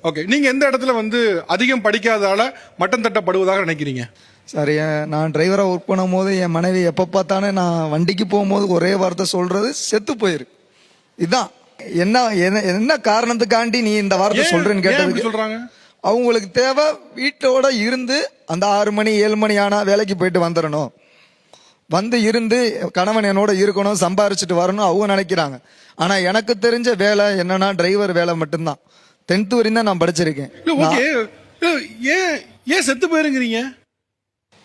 Okay, நீங்க எந்த இடத்துல வந்து அதிகம் படிக்காதால மட்டம் தட்டப்படுவதாக நினைக்கிறீங்க? சார் நான் டிரைவராக ஒர்க் பண்ணும் போது என் மனைவி எப்போ பார்த்தானே நான் வண்டிக்கு போகும்போது ஒரே வார்த்தை சொல்றது செத்து போயிரு. இதுதான் என்ன என்ன காரணத்துக்காண்டி நீ இந்த வார்த்தை சொல்றேன்னு கேட்டதுக்கு சொல்றாங்க. அவங்களுக்கு தேவை வீட்டோட இருந்து அந்த 6 மணி 7 மணி ஆனா வேலைக்கு போயிட்டு வந்துடணும், வந்து இருந்து கணவன் என்னோட இருக்கணும், சம்பாரிச்சுட்டு வரணும் அவங்க நினைக்கிறாங்க. ஆனா எனக்கு தெரிஞ்ச வேலை என்னன்னா டிரைவர் வேலை மட்டும்தான். 10th வரையும் தான் நான் படிச்சிருக்கேன். ஏன் செத்து போயிருங்கிறீங்க?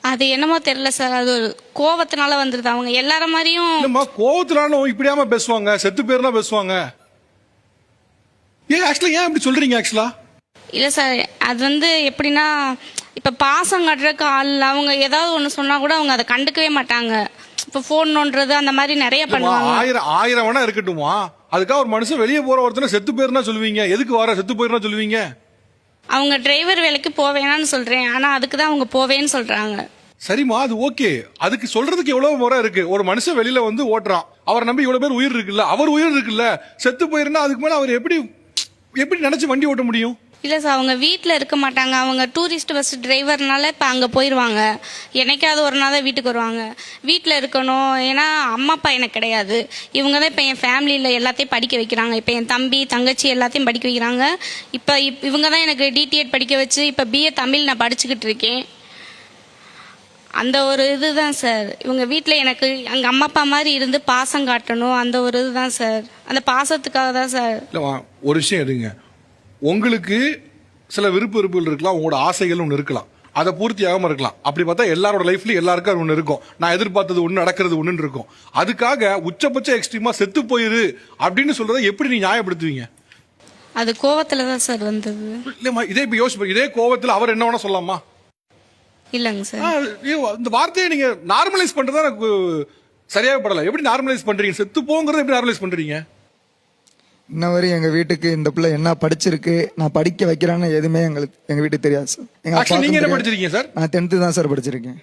அது என்னமோ தெரியல சார், அது ஒரு கோவத்தினால வந்துருது. அவங்க எல்லார மாதிரியும் கோவத்தினாலும் இப்படியாம பேசுவாங்க, செத்து பேர்லாம் பேசுவாங்க. ஏன் இப்படி சொல்றீங்க? ஆக்சுவலா இல்ல சார், அது வந்து எப்படின்னா இப்ப பாசம் காட்டுறதுக்கு ஆள் அவங்க ஏதாவது ஒண்ணு சொன்னா கூட அவங்க அதை கண்டுக்கவே மாட்டாங்க. இப்ப போன் நோன்றது அந்த மாதிரி நிறைய பண்ணுவாங்க. ஆயிரம் வேணா இருக்கட்டுமா, அதுக்காக ஒரு மனுஷன் வெளியே போற ஒருத்தனை செத்து போயிருந்தா சொல்லுவீங்க? எதுக்கு வர செத்து போயிருந்தா சொல்லுவீங்க? அவங்க டிரைவர் வேலைக்கு போவேனான்னு சொல்றேன், ஆனா அதுக்கு தான் அவங்க போவேன்னு சொல்றாங்க. சரிம்மா, அது ஓகே. அதுக்கு சொல்றதுக்கு எவ்வளவு முறை இருக்கு. ஒரு மனுஷன் வெளியில வந்து ஓட்டுறான், அவரை நம்பி இவ்வளவு பேர் உயிர் இருக்குல்ல, அவர் உயிர் இருக்குல்ல, செத்து போயிருந்தா அதுக்கு மேல அவர் எப்படி நினைச்சு வண்டி ஓட்ட முடியும்? இல்ல சார், அவங்க வீட்டில் இருக்க மாட்டாங்க. அவங்க டூரிஸ்ட் பஸ் டிரைவர்னால இப்போ அங்கே போயிடுவாங்க. என்னைக்காவது ஒரு நாள் தான் வீட்டுக்கு வருவாங்க. வீட்டில் இருக்கணும், ஏன்னா அம்மா அப்பா எனக்கு கிடையாது. இவங்க தான் இப்போ என் ஃபேமிலியில் எல்லாத்தையும் படிக்க வைக்கிறாங்க. இப்போ என் தம்பி தங்கச்சி எல்லாத்தையும் படிக்க வைக்கிறாங்க. இப்போ இவங்க தான் எனக்கு டிடிஎட் படிக்க வச்சு இப்போ பிஏ தமிழ் நான் படிச்சுக்கிட்டு இருக்கேன். அந்த ஒரு இதுதான் சார். இவங்க வீட்டில் எனக்கு எங்கள் அம்மா அப்பா மாதிரி இருந்து பாசம் காட்டணும், அந்த ஒரு இதுதான் சார். அந்த பாசத்துக்காக தான் சார். ஒரு விஷயம் எடுங்க, உங்களுக்கு சில விருப்பங்கள் இருக்கலாம், உங்களோட ஆசைகள் ஒன்று இருக்கலாம், அதை பூர்த்தி ஆகாம இருக்கலாம். அப்படி பார்த்தா எல்லாரோட லைஃப்லயும் எல்லாருக்கும் அது ஒன்று இருக்கும். நான் எதிர்பார்த்தது ஒன்று, நடக்கிறது ஒன்று இருக்கும். அதுக்காக உச்சபட்ச எக்ஸ்ட்ரீமா செத்து போயிரு அப்படின்னு சொல்றதை எப்படி நீ நியாயப்படுத்துவீங்க? அது கோவத்துல தான் சார் வந்தது. இல்லம்மா, இதே இப்ப யோசிச்சு, இதே கோவத்துல அவர் என்ன வேணா சொல்லலாமா? இல்லங்க சார், இந்த வார்த்தையை நீங்க நார்மலைஸ் பண்றதா எனக்கு சரியாக படல. எப்படி நார்மலைஸ் பண்றீங்க? செத்து போங்கிறத எப்படி நார்மலைஸ் பண்றீங்க? இன்ன வரையும் எங்க வீட்டுக்கு இந்த பிள்ளை என்ன படிச்சிருக்கு, நான் படிக்க வைக்கிறான்னு எதுவுமே எங்க வீட்டுக்கு தெரியாது சார். நீங்க என்ன படிச்சிருக்கீங்க சார்? நான் 10th தான் சார் படிச்சிருக்கேன்.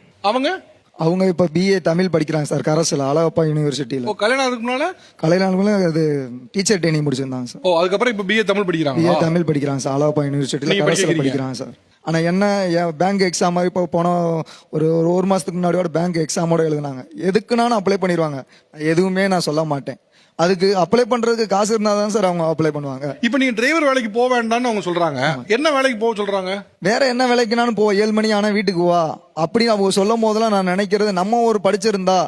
அவங்க இப்ப பிஏ தமிழ் படிக்கிறாங்க சார், கரஸ்ல அழகப்பா யூனிவர்சிட்டியில. கல்யாணம் அது டீச்சர் ட்ரைனிங் முடிச்சிருந்தாங்க சார். அதுக்கப்புறம் இப்ப பிஏ தமிழ் படிக்கிறாங்க. பிஏ தமிழ் படிக்கிறாங்க சார், அழகப்பா யூனிவர்சிட்டியில கரஸ்ல படிக்கிறாங்க சார். ஆனா என்ன பேங்க் எக்ஸாம் இப்போ போன ஒரு மாசத்துக்கு முன்னாடியோட பேங்க் எக்ஸாமோட எழுதுனாங்க. எதுக்குனாலும் அப்ளை பண்ணிடுவாங்க, எதுவுமே நான் சொல்ல மாட்டேன். அதுக்கு அப்ளை பண்றதுக்கு காசு இருந்தாதான் சார் அவங்க அப்ளை பண்ணுவாங்க. இப்ப நீங்க டிரைவர் வேலைக்கு போக வேண்டாம்னு அவங்க சொல்றாங்க. என்ன வேலைக்கு போக சொல்றாங்க? வேற என்ன வேலைக்குனாலும் போ, 7 மணி ஆனா வீட்டுக்கு வா அப்படின்னு அவங்க சொல்லும் போதெல்லாம் நான் நினைக்கிறது, நம்ம ஒரு படிச்சிருந்தா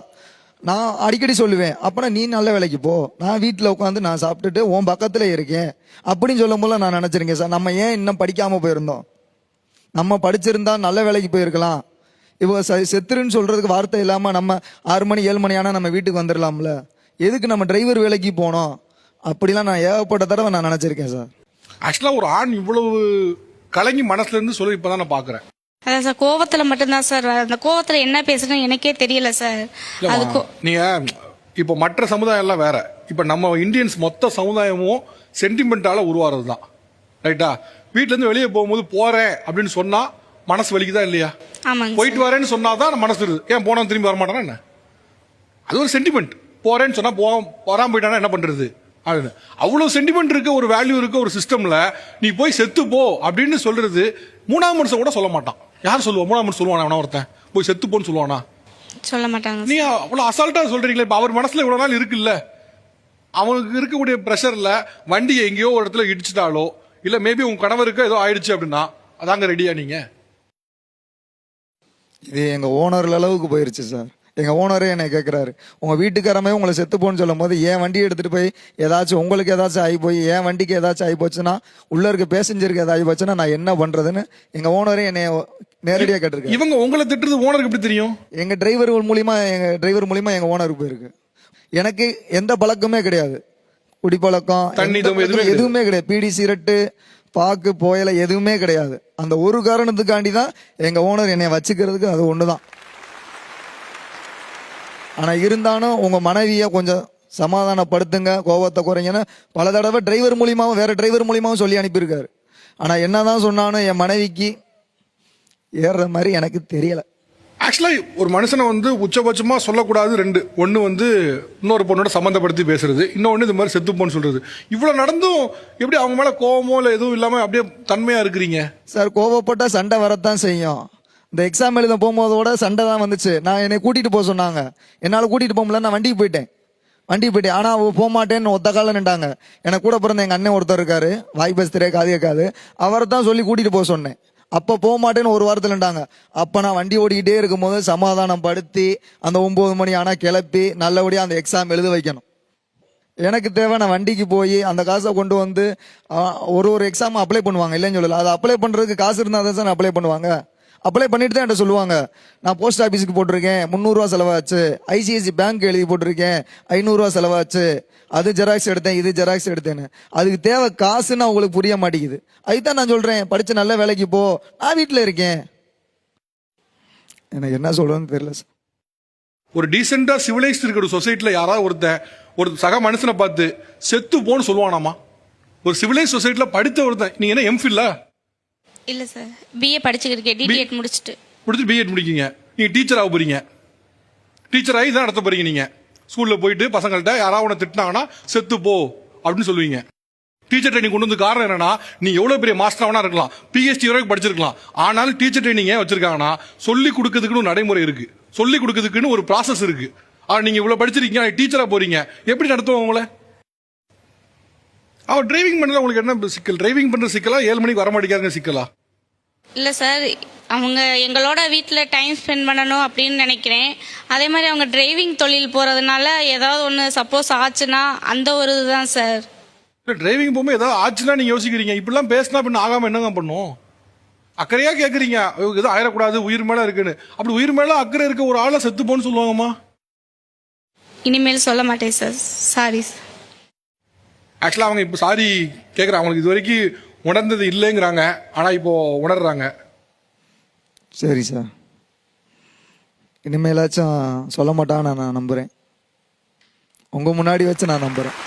நான் அடிக்கடி சொல்லுவேன், அப்பனா நீ நல்ல வேலைக்கு போ, நான் வீட்டுல உட்காந்து நான் சாப்பிட்டுட்டு உன் பக்கத்துல இருக்கேன் அப்படின்னு சொல்லும் போது நான் நினைச்சிருக்கேன் சார், நம்ம ஏன் இன்னும் படிக்காம போயிருந்தோம்? நம்ம படிச்சிருந்தா நல்ல வேலைக்கு போயிருக்கலாம். இப்போ செத்துருன்னு சொல்றதுக்கு வார்த்தை இல்லாம நம்ம 6 மணி 7 மணி ஆனா நம்ம வீட்டுக்கு வந்துடலாம்ல, எதுக்கு நம்ம டிரைவர் வேலைக்கு போனோம்? அப்படிலாம் நான் ஏகப்பட்ட தடவை நான் நினைச்சிருக்கேன் சார். ஆக்சுவலா ஒரு ஆண் இவ்வளவு கலங்கி மனசுல இருந்து சொல்லி இப்பதான் நான் பாக்குறேன். அதான் சார், கோவத்துல மட்டும்தான் சார். அந்த கோவத்துல என்ன பேசுறேன்னு எனக்கே தெரியல சார். நீங்க இப்ப மற்ற சமுதாயம் எல்லாம் வேற, இப்ப நம்ம இந்தியன்ஸ் மொத்த சமுதாயமும் சென்டிமெண்டால உருவாறது தான், ரைட்டா? வீட்டுல இருந்து வெளியே போகும்போது போறேன் அப்படின்னு சொன்னா மனசு வலிக்குதா இல்லையா? போயிட்டு வரேன்னு சொன்னாதான் மனசு இருக்குது. ஏன் போனா திரும்பி வரமாட்டானா என்ன? அது ஒரு சென்டிமெண்ட். போறேன்னு சொன்னா வராம போயிட்டானா என்ன பண்றது? அவ்வளவு சென்டிமெண்ட் இருக்க ஒரு வேல்யூ இருக்க ஒரு சிஸ்டம்ல நீ போய் செத்து போ அப்படின்னு சொல்றது மூணாம் மனுஷன் கூட சொல்ல மாட்டான். யார் சொல்லுவா? மூணாம் மனுஷன் சொல்லுவானா? ஒருத்தன் போய் செத்து போன்னு சொல்லுவானா? சொல்ல மாட்டாங்க. நீ அவ்வளவு அசால்ட்டா சொல்றீங்களே. இப்ப அவர் மனசுல இவ்வளவு நாள் இருக்குல்ல, அவனுக்கு இருக்கக்கூடிய பிரஷர்ல வண்டியை எங்கேயோ ஒரு இடத்துல இடிச்சிட்டாலோ இல்ல மேபி உங்க கணவருக்கு ஏதோ ஆயிடுச்சு அப்படின்னா அதாங்க ரெடியா நீங்க? இது எங்க ஓனர் அளவுக்கு போயிருச்சு சார். எங்க ஓனரே என்னை கேட்கிறாரு, உங்க வீட்டுக்காரமே உங்களை செத்து போன்னு சொல்லும் போது என் வண்டியை எடுத்துட்டு போய் ஏதாச்சும் உங்களுக்கு ஏதாச்சும் ஆகி போய் என் வண்டிக்கு ஏதாச்சும் ஆகி போச்சுன்னா, உள்ள இருக்க பேசஞ்சருக்கு ஏதாவது ஆகி போச்சுன்னா நான் என்ன பண்றதுன்னு எங்க ஓனரே என்னை நேரடியா கேட்டிருக்காரு. இவங்க உங்களை திட்டுறது ஓனருக்கு எப்படி தெரியும்? எங்க டிரைவர் மூலியமா எங்க ஓனருக்கு போயிருக்கு. எனக்கு எந்த பழக்கமே கிடையாது, குடிப்பழக்கம் எதுவுமே கிடையாது, பீடி சிகரெட்டு பாக்கு போயல எதுவுமே கிடையாது. அந்த ஒரு காரணத்துக்காண்டி தான் எங்க ஓனர் என்னை வச்சுக்கிறதுக்கு அது ஒண்ணுதான். ஆனா இருந்தாலும் உங்க மனைவிய கொஞ்சம் சமாதானப்படுத்துங்க, கோபத்தை குறைங்கன்னு பல தடவை டிரைவர் மூலியமாவும் வேற டிரைவர் மூலியமாவும் சொல்லி அனுப்பியிருக்காரு. ஆனா என்னதான் சொன்னாலும் என் மனைவிக்கு ஏறுற மாதிரி எனக்கு தெரியல. ஆக்சுவலா ஒரு மனுஷனை வந்து உச்சபட்சமா சொல்லக்கூடாது ரெண்டு. ஒன்னு வந்து இன்னொரு பொண்ணோட சம்மந்தப்படுத்தி பேசுறது, இன்னொன்னு இது மாதிரி செத்துப்போன்னு சொல்றது. இவ்வளவு நடந்தும் எப்படி அவங்க மேல கோவமோ இல்ல எதுவும் இல்லாம அப்படியே தன்மையா இருக்கிறீங்க? சார் கோவப்பட்டா சண்டை வரத்தான் செய்யும். இந்த எக்ஸாம் எழுத போகும்போதோட சண்டை தான் வந்துச்சு. நான் என்னை கூட்டிட்டு போக சொன்னாங்க, என்னால கூட்டிட்டு போக முடியல. நான் வண்டிக்கு போயிட்டேன். ஆனா அவ போக மாட்டேன்னு ஒத்த கால நின்றாங்க. எனக்கு கூட பிறந்த எங்க அண்ணன் ஒருத்தர் இருக்காரு, வாய் பேச தெரியாது காது கேட்காது, அவரை தான் சொல்லி கூட்டிட்டு போக சொன்னேன். அப்ப போக மாட்டேன்னு ஒரு வாரத்துல நின்றாங்க. அப்ப நான் வண்டி ஓடிக்கிட்டே இருக்கும்போது சமாதானம் படுத்தி அந்த 9 மணி ஆனா கிளப்பி நல்லபடியா அந்த எக்ஸாம் எழுத வைக்கணும். எனக்கு தேவை நான் வண்டிக்கு போய் அந்த காசை கொண்டு வந்து ஒரு எக்ஸாம் அப்ளை பண்ணுவாங்க, இல்லைன்னு சொல்லல. அதை அப்ளை பண்றதுக்கு காசு இருந்தால் தான் சார் அப்ளை பண்ணுவாங்க. அப்ளை பண்ணிட்டு தான் என்கிட்ட சொல்லுவாங்க, நான் போஸ்ட் ஆஃபீஸுக்கு போட்டிருக்கேன் 300 ரூபா செலவாச்சு, ஐசிஐசி பேங்க் எழுதி போட்டிருக்கேன் 500 ரூபா செலவாச்சு, அது ஜெராக்ஸ் எடுத்தேன் இது ஜெராக்ஸ் எடுத்தேன்னு. அதுக்கு தேவை காசுன்னு அவங்களுக்கு புரிய மாட்டேங்குது. அதுதான் நான் சொல்றேன், படிச்சு நல்ல வேலைக்கு போ, நான் வீட்டில் இருக்கேன். எனக்கு என்ன சொல்றதுன்னு தெரியல சார். ஒரு டீசெண்டா சிவிலைஸ்ட் இருக்கிற ஒரு சொசைட்டில யாராவது ஒருத்தன் ஒரு சக மனுஷனை பார்த்து செத்து போன்னு சொல்லுவானாமா? ஒரு சிவிலைஸ் சொசைட்டில படித்த ஒருத்தன், நீங்க என்ன எம்ஃபில்லா? இல்ல சார், பிஏ படிச்சுக்கிருக்கேன், டிடிஎட் முடிச்சுட்டு. பிஎட் முடிக்கீங்க, நீங்க டீச்சர் ஆக போறீங்க. டீச்சர் ஆகி தான் நடத்த போறீங்க. நீங்க ஸ்கூல்ல போயிட்டு பசங்கள்ட்ட யாராவது உன திட்டினாங்கன்னா செத்து போ அப்படின்னு சொல்லுவீங்க. டீச்சர் ட்ரைனிங் கொண்டு வந்து காரணம் என்னன்னா, நீ எவ்வளவு பெரிய மாஸ்டர் வேணா இருக்கலாம், பிஹெச்டி வரைக்கும் படிச்சிருக்கலாம், ஆனாலும் டீச்சர் ட்ரைனிங் ஏன் வச்சிருக்காங்கன்னா சொல்லி கொடுக்கறதுக்குன்னு ஒரு நடைமுறை இருக்கு, சொல்லி கொடுக்கறதுக்குன்னு ஒரு ப்ராசஸ் இருக்கு. ஆனா நீங்க இவ்வளவு படிச்சிருக்கீங்க, டீச்சரா போறீங்க, எப்படி நடத்துவோம் உங்களை? அவன் டிரைவிங் பண்ணல, உங்களுக்கு என்ன சிக்கல்? டிரைவிங் பண்ற சிக்கலா, 7 மணிக்கு வர மாட்டேங்காருங்க சிக்கலா? இல்லை சார், அவங்க எங்களோட வீட்டில் டைம் ஸ்பெண்ட் பண்ணணும் அப்படின்னு நினைக்கிறேன். அதே மாதிரி அவங்க டிரைவிங் தொழில் போகிறதுனால ஏதாவது ஒன்று சப்போஸ் ஆச்சுன்னா அந்த ஒரு இதுதான் சார். டிரைவிங் போகும்போது ஏதாவது ஆச்சுன்னா நீங்க யோசிக்கிறீங்க, இப்படிலாம் பேசினா பின்ன ஆகாம என்னங்க பண்ணும்? அக்கறையா கேட்குறீங்க, எதுவும் ஆயிடக்கூடாது உயிர் மேல இருக்குன்னு. அப்படி உயிர் மேல அக்கறை இருக்க ஒரு ஆளை செத்து போன்னு சொல்லுவாங்கம்மா. இனிமேல் சொல்ல மாட்டேன் சார், சாரி சார். ஆக்சுவலாக அவங்க இப்போ சாரி கேட்குறாங்க, அவங்களுக்கு இது வரைக்கும் உணர்ந்தது இல்லைங்கிறாங்க, ஆனால் இப்போ உணர்றாங்க. சரி சார், இனிமேலாச்சும் சொல்ல மாட்டான்னு நான் நம்புறேன். உங்க முன்னாடி வச்சு நான் நம்புறேன்.